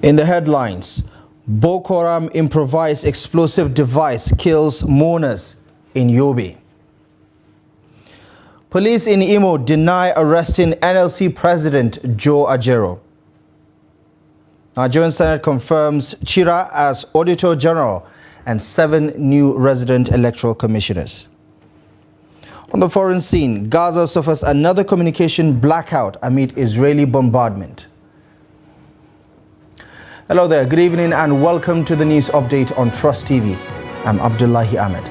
In the headlines, Boko Haram improvised explosive device kills mourners in Yobe. Police in Imo deny arresting NLC President Joe Ajaero. Nigerian Senate confirms Chira as Auditor General and 7 new resident electoral commissioners. On the foreign scene, Gaza suffers another communication blackout amid Israeli bombardment. Hello there, good evening and welcome to the news update on Trust TV. I'm Abdullahi Ahmed.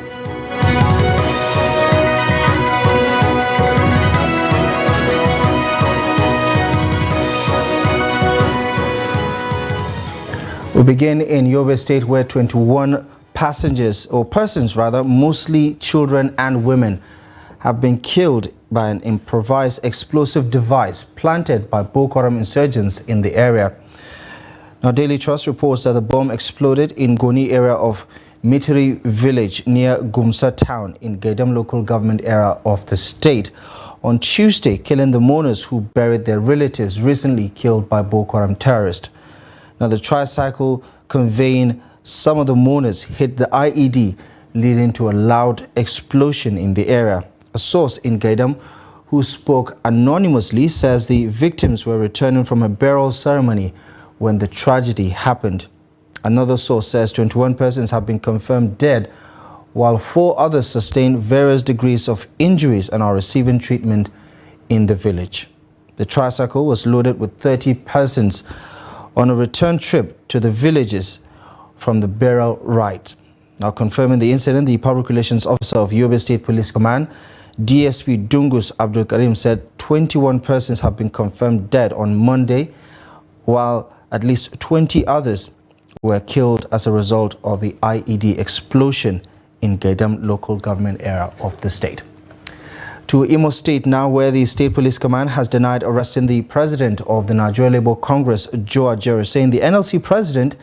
We begin in Yobe State, where 21 persons, mostly children and women, have been killed by an improvised explosive device planted by Boko Haram insurgents in the area. Now, Daily Trust reports that the bomb exploded in Goni area of Mitiri village near Gumsa town in Gaidam local government area of the state on Tuesday, killing the mourners who buried their relatives recently killed by Boko Haram terrorists. Now, the tricycle conveying some of the mourners hit the IED, leading to a loud explosion in the area. A source in Gaidam who spoke anonymously says the victims were returning from a burial ceremony when the tragedy happened. Another source says 21 persons have been confirmed dead, while 4 others sustained various degrees of injuries and are receiving treatment in the village. The tricycle was loaded with 30 persons on a return trip to the villages from the burial rite. Now, confirming the incident, the Public Relations Officer of Yobe State Police Command, DSP Dungus Abdul Karim, said 21 persons have been confirmed dead on Monday, while at least 20 others were killed as a result of the IED explosion in Gaidam local government area of the state. To Imo State now, where the State Police Command has denied arresting the president of the Nigeria Labour Congress, Joe Ajaero, saying the NLC president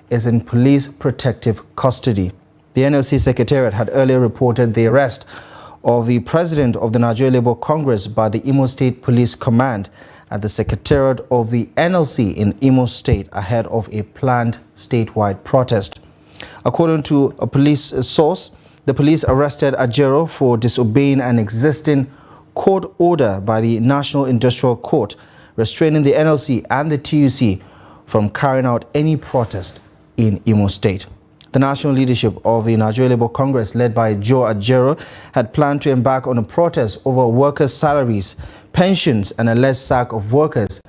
is in police protective custody. The NLC Secretariat had earlier reported the arrest of the president of the Nigeria Labour Congress by the Imo State Police Command at the Secretariat of the NLC in Imo State ahead of a planned statewide protest. According to a police source, the police arrested Ajaero for disobeying an existing court order by the National Industrial Court, restraining the NLC and the TUC from carrying out any protest in Imo State. The national leadership of the Nigeria Labour Congress, led by Joe Ajaero, had planned to embark on a protest over workers' salaries, pensions and alleged sack of workers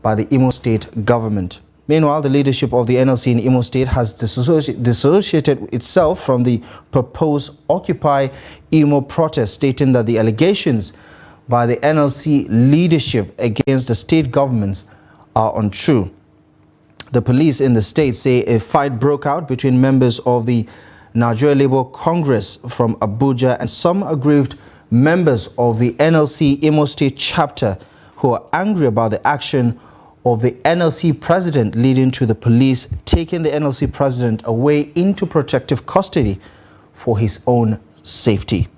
by the Imo State government. Meanwhile, the leadership of the NLC in Imo State has dissociated itself from the proposed Occupy Imo protest, stating that the allegations by the NLC leadership against the state governments are untrue. The police in the state say a fight broke out between members of the Nigeria Labour Congress from ABUJA and some aggrieved members of the NLC Imo State chapter who are angry about the action of the NLC president, leading to the police taking the NLC president away into protective custody for his own safety.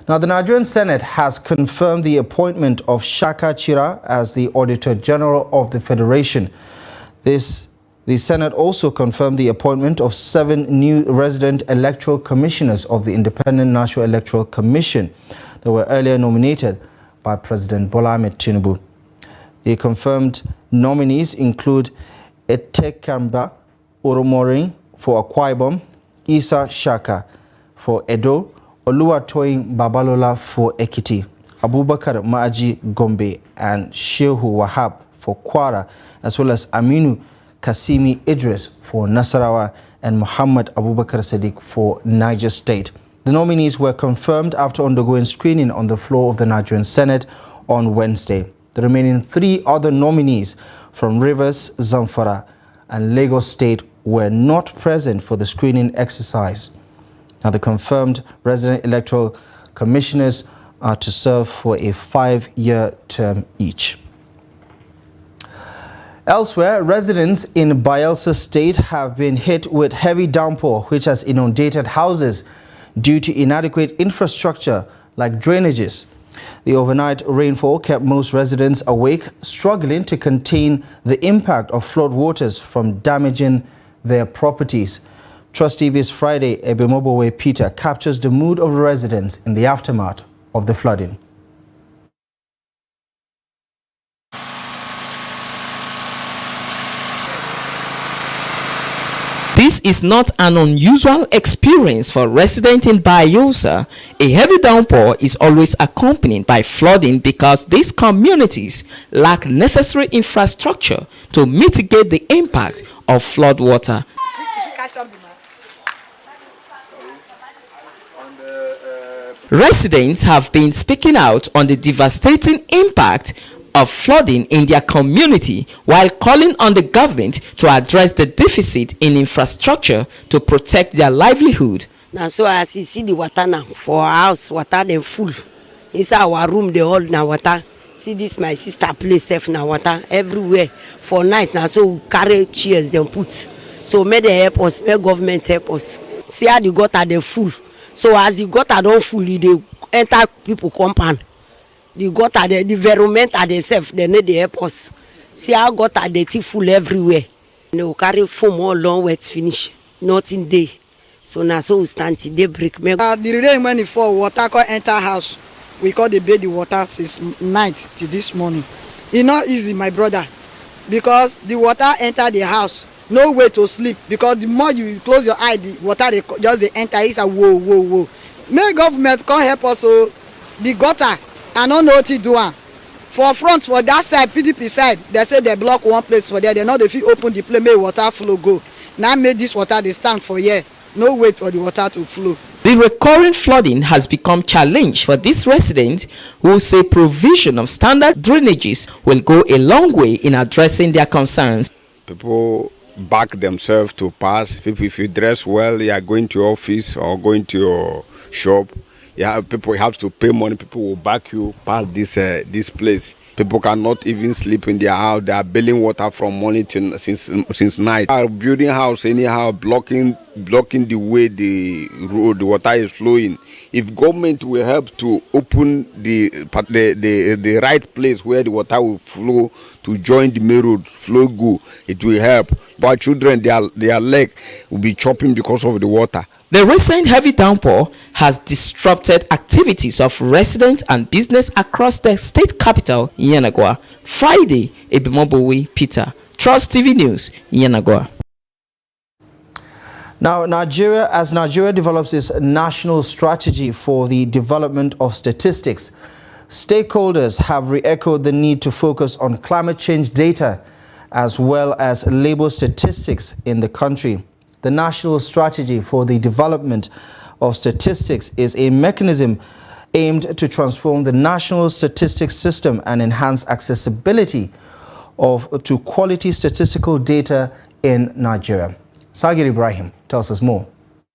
Now, the Nigerian Senate has confirmed the appointment of Shaka Chira as the Auditor General of the Federation. The Senate also confirmed the appointment of 7 new resident electoral commissioners of the Independent National Electoral Commission that were earlier nominated by President Bola Ahmed Tinubu. The confirmed nominees include Etekamba Oromorin for Akwa Ibom, Isa Shaka for Edo, Oluwatoyin Babalola for Ekiti, Abubakar Maaji Gombe and Shehu Wahab for Kwara, as well as Aminu Kasimi Idris for Nasarawa and Muhammad Abubakar Sadiq for Niger State. The nominees were confirmed after undergoing screening on the floor of the Nigerian Senate on Wednesday. The remaining 3 other nominees from Rivers, Zamfara and Lagos State were not present for the screening exercise. Now, the confirmed resident electoral commissioners are to serve for a 5-year term each. Elsewhere, residents in Bayelsa State have been hit with heavy downpour, which has inundated houses due to inadequate infrastructure like drainages. The overnight rainfall kept most residents awake, struggling to contain the impact of flood waters from damaging their properties. Trust TV's Friday, ABUJA Peter captures the mood of residents in the aftermath of the flooding. This is not an unusual experience for residents in Bayelsa. A heavy downpour is always accompanied by flooding because these communities lack necessary infrastructure to mitigate the impact of flood water. Residents have been speaking out on the devastating impact of flooding in their community while calling on the government to address the deficit in infrastructure to protect their livelihood. Now, so as you see the water now for our house, water then full. Inside our room, they all now water. See this my sister place safe now water everywhere for nights now. So we carry chairs then put. So may they help us, may government help us. See how the gutter they full. So as the gutter don't full, they enter people compound. The gutter, the environment are themselves, they need to help us. See how gutter they full everywhere. They will carry foam all long wet finish, nothing day. So now so we stand till they break. The rain when it fall, water can enter house. We call the bed the water since night till this morning. It's not easy, my brother, because the water enter the house. No way to sleep, because the more you close your eye, the water they just they enter. It's a whoa, whoa, whoa. May government come help us. So the gutter, I don't know what to do. For front, for that side, PDP side, they say they block one place for there. They know if you open the place, may water flow go. Now make this water they stand for here. No wait for the water to flow. The recurring flooding has become challenge for these residents who say provision of standard drainages will go a long way in addressing their concerns. People back themselves to pass. If you dress well, you are going to your office or going to your shop. Yeah, people have to pay money. People will back you past this place. People cannot even sleep in their house. They are bailing water from morning since night. They are building house anyhow, blocking the way the water is flowing. If government will help to open the right place where the water will flow to join the main road, flow go, it will help. But children, their leg will be chopping because of the water. The recent heavy downpour has disrupted activities of residents and business across the state capital, Yenagoa. Friday, ABUJA Peter, Trust TV News, Yenagoa. Now, as Nigeria develops its national strategy for the development of statistics, stakeholders have re-echoed the need to focus on climate change data as well as labor statistics in the country. The National Strategy for the Development of Statistics is a mechanism aimed to transform the national statistics system and enhance accessibility to quality statistical data in Nigeria. Sagir Ibrahim tells us more.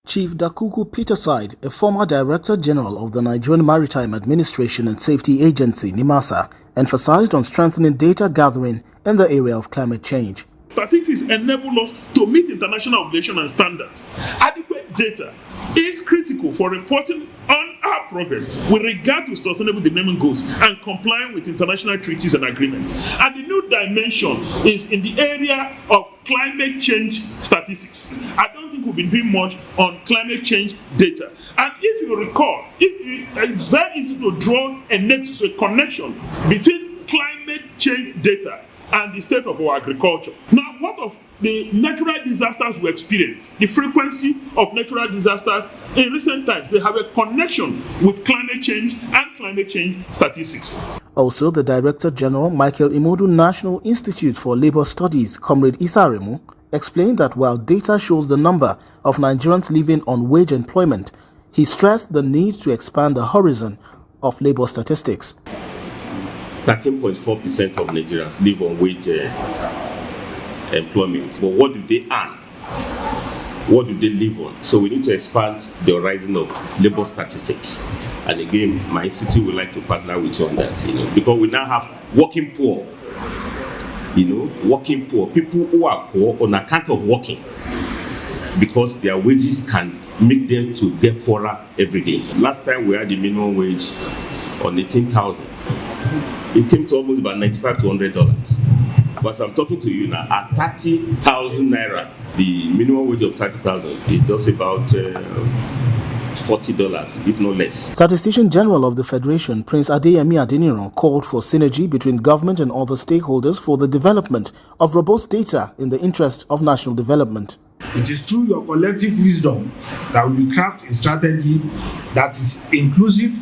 Chief Dakuku Peterside, a former Director General of the Nigerian Maritime Administration and Safety Agency, NIMASA, emphasized on strengthening data gathering in the area of climate change. Statistics enable us to meet international obligations and standards. Adequate data is critical for reporting on our progress with regard to sustainable development goals and complying with international treaties and agreements. And the new dimension is in the area of climate change statistics. I don't think we've been doing much on climate change data. And if you recall, it's very easy to draw a connection between climate change data and the state of our agriculture. Now, what of the natural disasters we experience? The frequency of natural disasters in recent times, they have a connection with climate change and climate change statistics. Also, the Director General, Michael Imodu National Institute for Labor Studies, Comrade Issa Aremu, explained that while data shows the number of Nigerians living on wage employment, he stressed the need to expand the horizon of labor statistics. 13.4% of Nigerians live on wage employment. But what do they earn? What do they live on? So we need to expand the horizon of labor statistics. And again, my institute would like to partner with you on that, because we now have working poor. Working poor, people who are poor on account of working, because their wages can make them to get poorer every day. Last time we had the minimum wage on 18,000. It came to almost about $95 to $100. But I'm talking to you now, at 30,000 naira, the minimum wage of 30,000 is just about $40, if not less. Statistician General of the Federation, Prince Adeyemi Adeniran, called for synergy between government and other stakeholders for the development of robust data in the interest of national development. It is through your collective wisdom that we craft a strategy that is inclusive,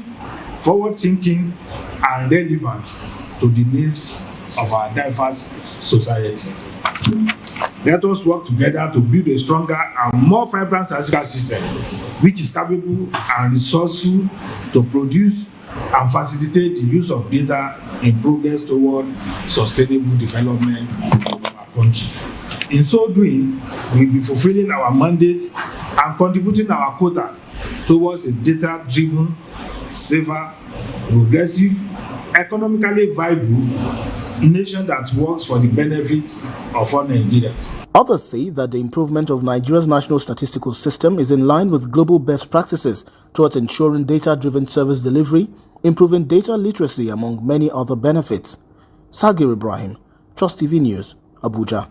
forward-thinking, and relevant to the needs of our diverse society. Let us work together to build a stronger and more vibrant statistical system which is capable and resourceful to produce and facilitate the use of data in progress toward sustainable development of our country. In so doing, we will be fulfilling our mandate and contributing our quota towards a data-driven, safer, progressive, economically viable nation that works for the benefit of all Nigerians. Others say that the improvement of Nigeria's national statistical system is in line with global best practices towards ensuring data-driven service delivery, improving data literacy, among many other benefits. Sagir Ibrahim, Trust TV News, Abuja.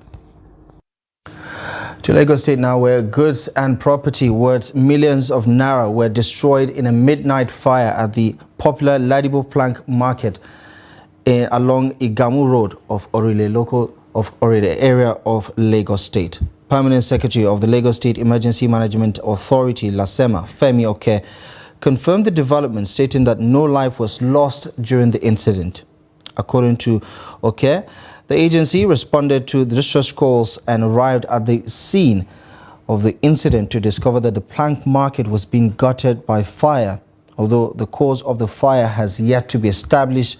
To Lagos State now, where goods and property worth millions of naira were destroyed in a midnight fire at the popular Ladipo Plank Market along Igamu Road of Orile area of Lagos State. Permanent Secretary of the Lagos State Emergency Management Authority, LASEMA, Femi Oke, confirmed the development, stating that no life was lost during the incident. According to Oke, the agency responded to the distress calls and arrived at the scene of the incident to discover that the plank market was being gutted by fire. Although the cause of the fire has yet to be established,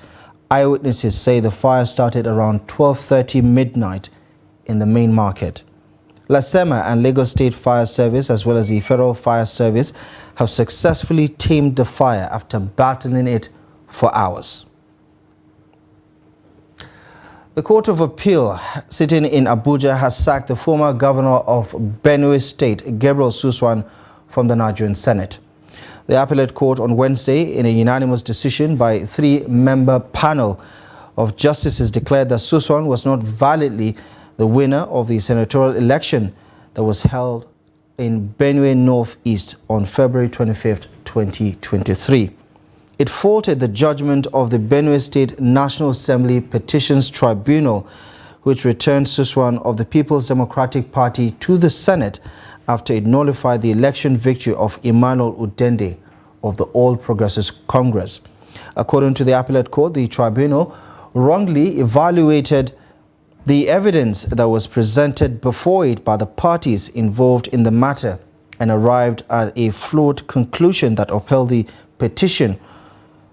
eyewitnesses say the fire started around 12:30 midnight in the main market. LASEMA and Lagos State Fire Service, as well as the Federal Fire Service, have successfully tamed the fire after battling it for hours. The Court of Appeal sitting in Abuja has sacked the former governor of Benue State, Gabriel Suswan, from the Nigerian Senate. The appellate court on Wednesday, in a unanimous decision by a three-member panel of justices, declared that Suswan was not validly the winner of the senatorial election that was held in Benue Northeast on February 25, 2023. It faulted the judgment of the Benue State National Assembly Petitions Tribunal, which returned Suswan of the People's Democratic Party to the Senate after it nullified the election victory of Emmanuel Udende of the All Progressives Congress. According to the appellate court, the tribunal wrongly evaluated the evidence that was presented before it by the parties involved in the matter and arrived at a flawed conclusion that upheld the petition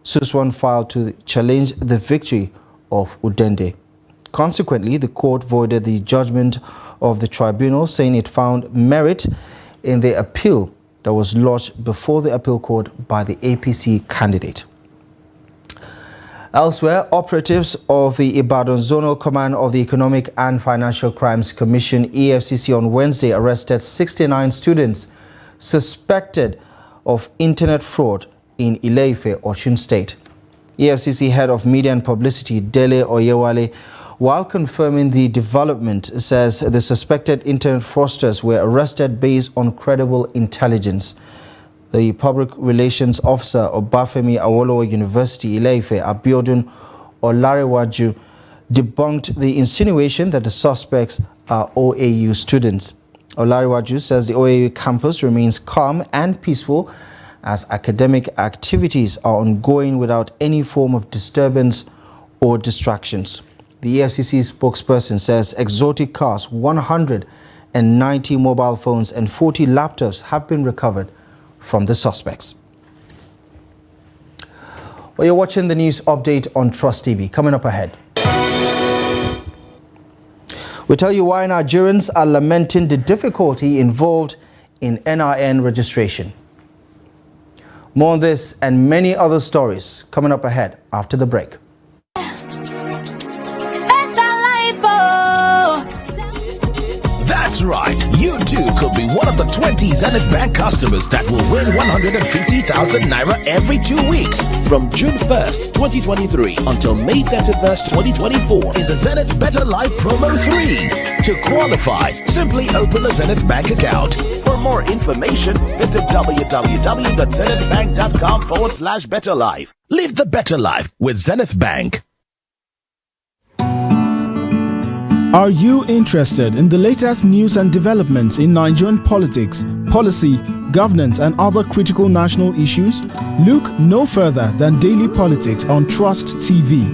Suswan filed to challenge the victory of Udende. Consequently, the court voided the judgment of the tribunal, saying it found merit in the appeal that was lodged before the appeal court by the APC candidate. Elsewhere, operatives of the Ibadan Zonal Command of the Economic and Financial Crimes Commission, EFCC, on Wednesday arrested 69 students suspected of internet fraud in Ile-Ife, Osun State. EFCC Head of Media and Publicity, Dele Oyewale, while confirming the development, says the suspected internet fraudsters were arrested based on credible intelligence. The Public Relations Officer of Bafemi Awolowo University, Ile-Ife, Abiodun Olarewaju, debunked the insinuation that the suspects are OAU students. Olarewaju says the OAU campus remains calm and peaceful as academic activities are ongoing without any form of disturbance or distractions. The EFCC spokesperson says exotic cars, 190 mobile phones and 40 laptops have been recovered from the suspects. Well, you're watching the news update on Trust TV. Coming up ahead, we tell you why Nigerians are lamenting the difficulty involved in NIN registration. More on this and many other stories coming up ahead after the break. That's right, you too could be one of the 20 Zenith Bank customers that will win 150,000 Naira every 2 weeks from June 1st, 2023 until May 31st, 2024 in the Zenith Better Life Promo 3. To qualify, simply open a Zenith Bank account. For more information, visit www.zenithbank.com/betterlife. Live the better life with Zenith Bank. Are you interested in the latest news and developments in Nigerian politics, policy, governance, and other critical national issues? Look no further than Daily Politics on Trust TV.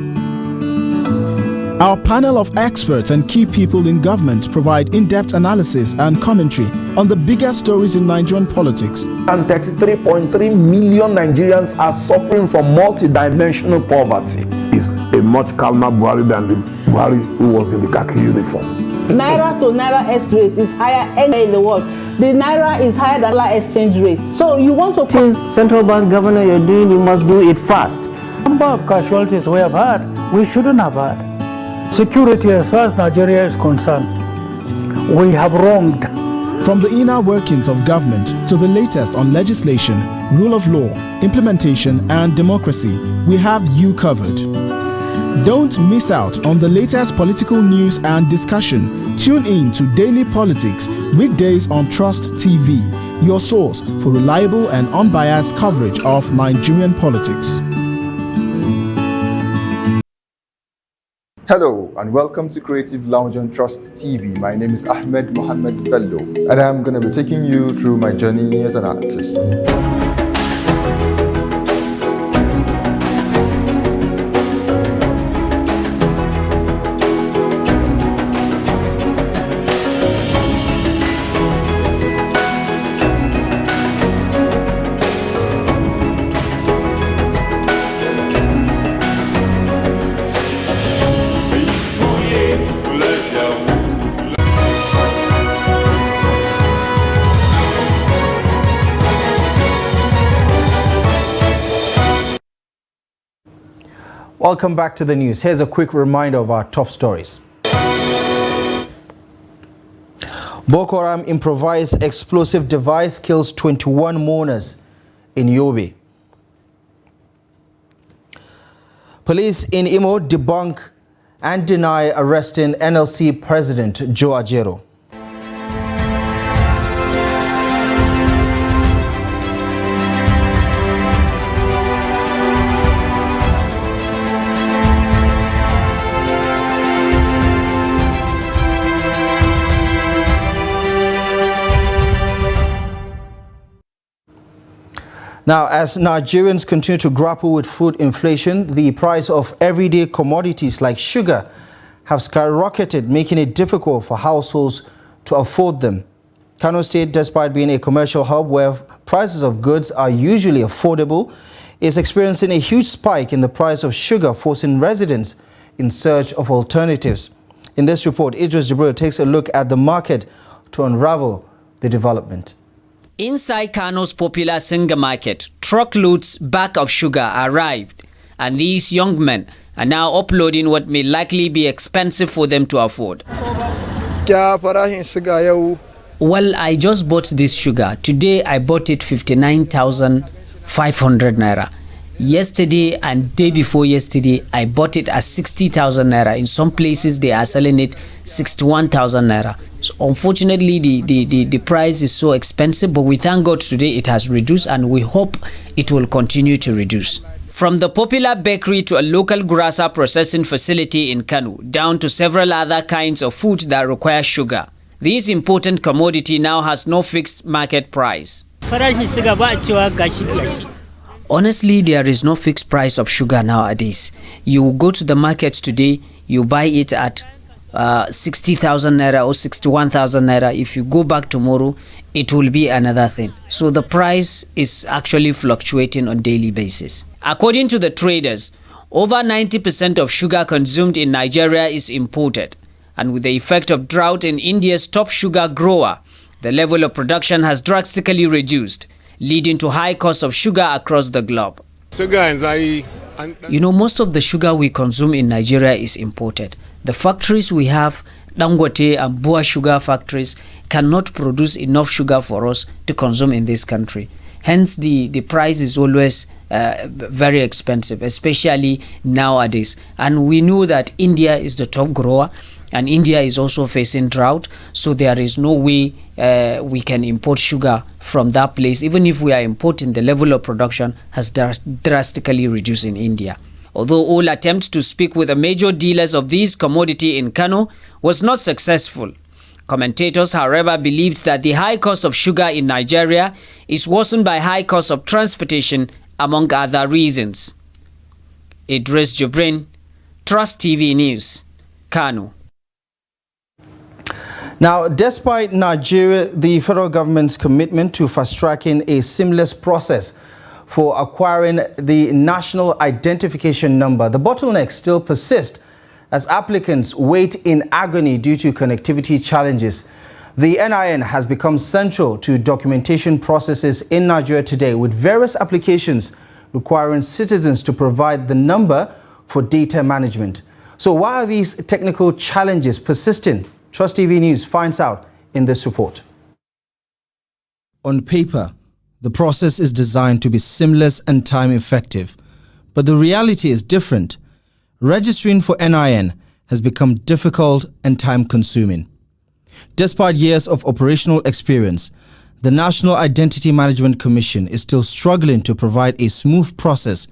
Our panel of experts and key people in government provide in-depth analysis and commentary on the biggest stories in Nigerian politics. And 33.3 million Nigerians are suffering from multidimensional poverty. It's a much calmer Buhari than the Buhari who was in the khaki uniform. Naira to Naira X rate is higher anywhere in the world. The Naira is higher than the exchange rate. So you want to... Since central bank governor you're doing, you must do it fast. Number of casualties we have had, we shouldn't have had. Security as far as Nigeria is concerned, we have wronged. From the inner workings of government to the latest on legislation, rule of law, implementation, and democracy, we have you covered. Don't miss out on the latest political news and discussion. Tune in to Daily Politics, weekdays on Trust TV, your source for reliable and unbiased coverage of Nigerian politics. Hello and welcome to Creative Lounge on Trust TV. My name is Ahmed Mohammed Bello and I'm going to be taking you through my journey as an artist. Welcome back to the news. Here's a quick reminder of our top stories. Boko Haram improvised explosive device kills 21 mourners in Yobe. Police in Imo debunk and deny arresting NLC President Joe Ajero. Now, as Nigerians continue to grapple with food inflation, the price of everyday commodities like sugar have skyrocketed, making it difficult for households to afford them. Kano State, despite being a commercial hub where prices of goods are usually affordable, is experiencing a huge spike in the price of sugar, forcing residents in search of alternatives. In this report, Idris Jibril takes a look at the market to unravel the development. Inside Kano's popular Singa market, truckloads back of sugar arrived, and these young men are now uploading what may likely be expensive for them to afford. Well, I just bought this sugar. Today I bought it 59,500 naira. Yesterday and day before yesterday, I bought it at 60,000 naira. In some places, they are selling it 61,000 naira. So unfortunately, the price is so expensive, but we thank God today it has reduced, and we hope it will continue to reduce. From the popular bakery to a local gurasa processing facility in Kano, down to several other kinds of food that require sugar, this important commodity now has no fixed market price. Honestly, there is no fixed price of sugar nowadays. You go to the market today, you buy it at 60,000 naira or 61,000 naira. If you go back tomorrow, it will be another thing. So the price is actually fluctuating on daily basis. According to the traders, over 90% of sugar consumed in Nigeria is imported. And with the effect of drought in India's top sugar grower, the level of production has drastically reduced, leading to high costs of sugar across the globe. You know, most of the sugar we consume in Nigeria is imported. The factories we have, Dangote and ABUJA sugar factories, cannot produce enough sugar for us to consume in this country. Hence, the price is always very expensive, especially nowadays. And we know that India is the top grower, and India is also facing drought. So there is no way we can import sugar from that place. Even if we are importing, the level of production has drastically reduced in India. Although all attempts to speak with the major dealers of this commodity in Kano was not successful. Commentators, however, believed that the high cost of sugar in Nigeria is worsened by high cost of transportation, among other reasons. Idris Jubrin, Trust TV News, Kano. Now, despite the federal government's commitment to fast-tracking a seamless process for acquiring the national identification number, the bottlenecks still persist as applicants wait in agony due to connectivity challenges. The NIN has become central to documentation processes in Nigeria today, with various applications requiring citizens to provide the number for data management. So why are these technical challenges persisting? Trust TV News finds out in this report. On paper, the process is designed to be seamless and time-effective, but the reality is different. Registering for NIN has become difficult and time-consuming. Despite years of operational experience, the National Identity Management Commission is still struggling to provide a smooth process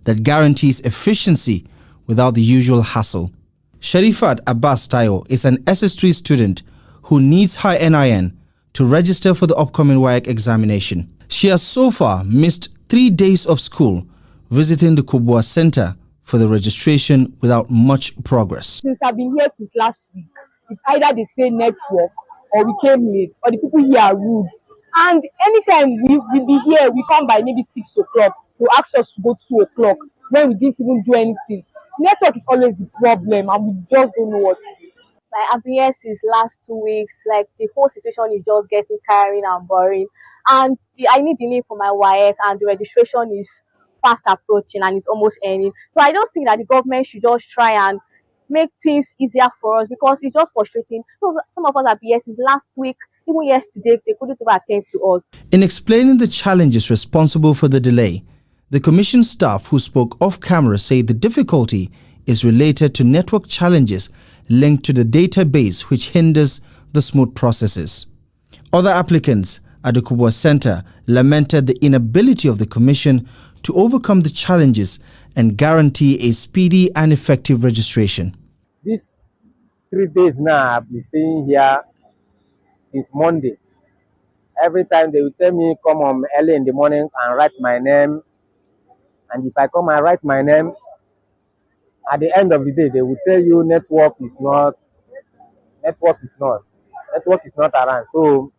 that guarantees efficiency without the usual hassle. Sharifat Abbas Tayo is an SS3 student who needs her NIN to register for the upcoming WAEC examination. She has so far missed 3 days of school, visiting the Kubwa Center for the registration without much progress. Since I've been here since last week, it's either the same network or we came late or the people here are rude. And anytime we be here, we come by maybe 6 o'clock to ask us to go 2 o'clock when we didn't even do anything. Network is always the problem and we just don't know what to do. Like, I've been here since last 2 weeks. Like, the whole situation is just getting tiring and boring. And I need the name for my WAEC and the registration is fast approaching and it's almost ending. So I just think that the government should just try and make things easier for us because it's just frustrating. So some of us have been here since last week, even yesterday, they couldn't even attend to us. In explaining the challenges responsible for the delay, the Commission staff who spoke off camera say the difficulty is related to network challenges linked to the database which hinders the smooth processes. Other applicants at the Kubwa Center lamented the inability of the Commission to overcome the challenges and guarantee a speedy and effective registration. These 3 days now, I've been staying here since Monday. Every time they will tell me come on early in the morning and write my name. And if I come and write my name, at the end of the day, they will tell you network is not around. So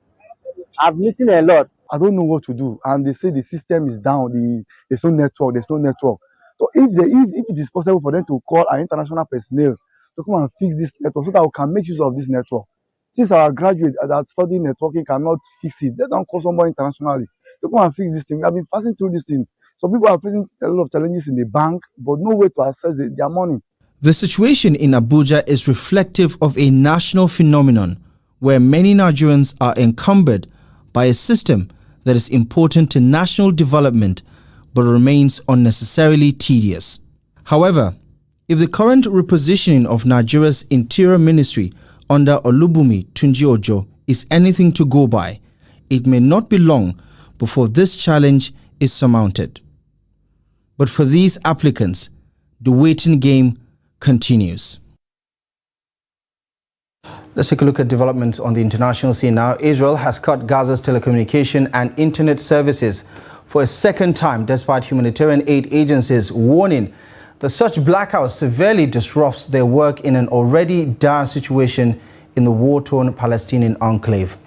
I've listened a lot. I don't know what to do, and they say the system is down. There's no network. So if it is possible for them to call our international personnel to come and fix this network, so that we can make use of this network. Since our graduates that study networking cannot fix it, they don't call somebody internationally to come and fix this thing. We have been passing through this thing. So people are facing a lot of challenges in the bank, but no way to access their money. The situation in Abuja is reflective of a national phenomenon where many Nigerians are encumbered by a system that is important to national development but remains unnecessarily tedious. However, if the current repositioning of Nigeria's Interior Ministry under Olubunmi Tunji-Ojo is anything to go by, it may not be long before this challenge is surmounted. But for these applicants, the waiting game continues. Let's take a look at developments on the international scene now. Israel has cut Gaza's telecommunication and internet services for a second time, despite humanitarian aid agencies warning that such blackouts severely disrupts their work in an already dire situation in the war-torn Palestinian enclave.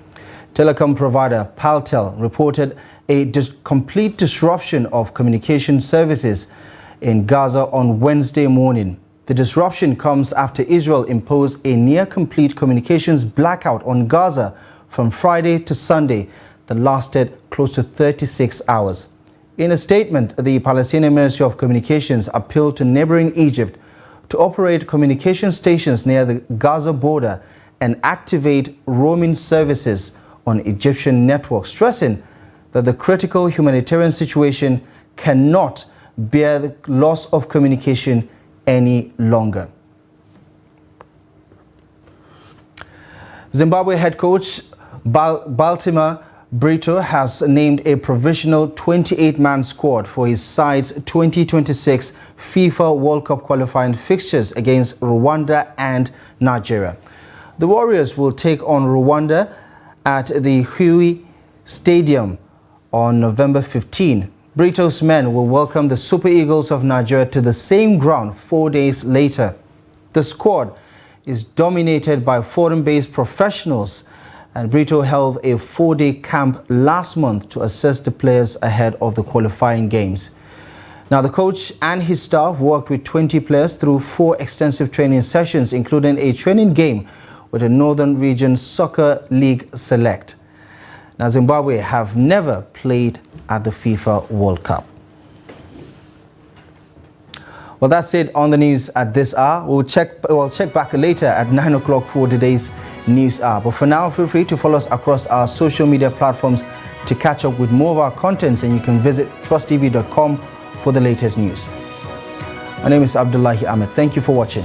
Telecom provider Paltel reported a complete disruption of communication services in Gaza on Wednesday morning. The disruption comes after Israel imposed a near-complete communications blackout on Gaza from Friday to Sunday that lasted close to 36 hours. In a statement, the Palestinian Ministry of Communications appealed to neighboring Egypt to operate communication stations near the Gaza border and activate roaming services on Egyptian networks, stressing that the critical humanitarian situation cannot bear the loss of communication any longer. Zimbabwe head coach Baltimore Brito has named a provisional 28-man squad for his side's 2026 FIFA World Cup qualifying fixtures against Rwanda and Nigeria. The Warriors will take on Rwanda at the Huey Stadium on November 15. Brito's men will welcome the Super Eagles of Nigeria to the same ground 4 days later. The squad is dominated by foreign-based professionals, and Brito held a 4-day camp last month to assess the players ahead of the qualifying games. Now, the coach and his staff worked with 20 players through 4 extensive training sessions, including a training game with the Northern Region Soccer League Select. Now, Zimbabwe have never played at the FIFA World Cup. Well, that's it on the news at this hour. We'll check back later at 9 o'clock for today's news hour. But for now, feel free to follow us across our social media platforms to catch up with more of our contents, and you can visit trusttv.com for the latest news. My name is Abdullahi Ahmed. Thank you for watching.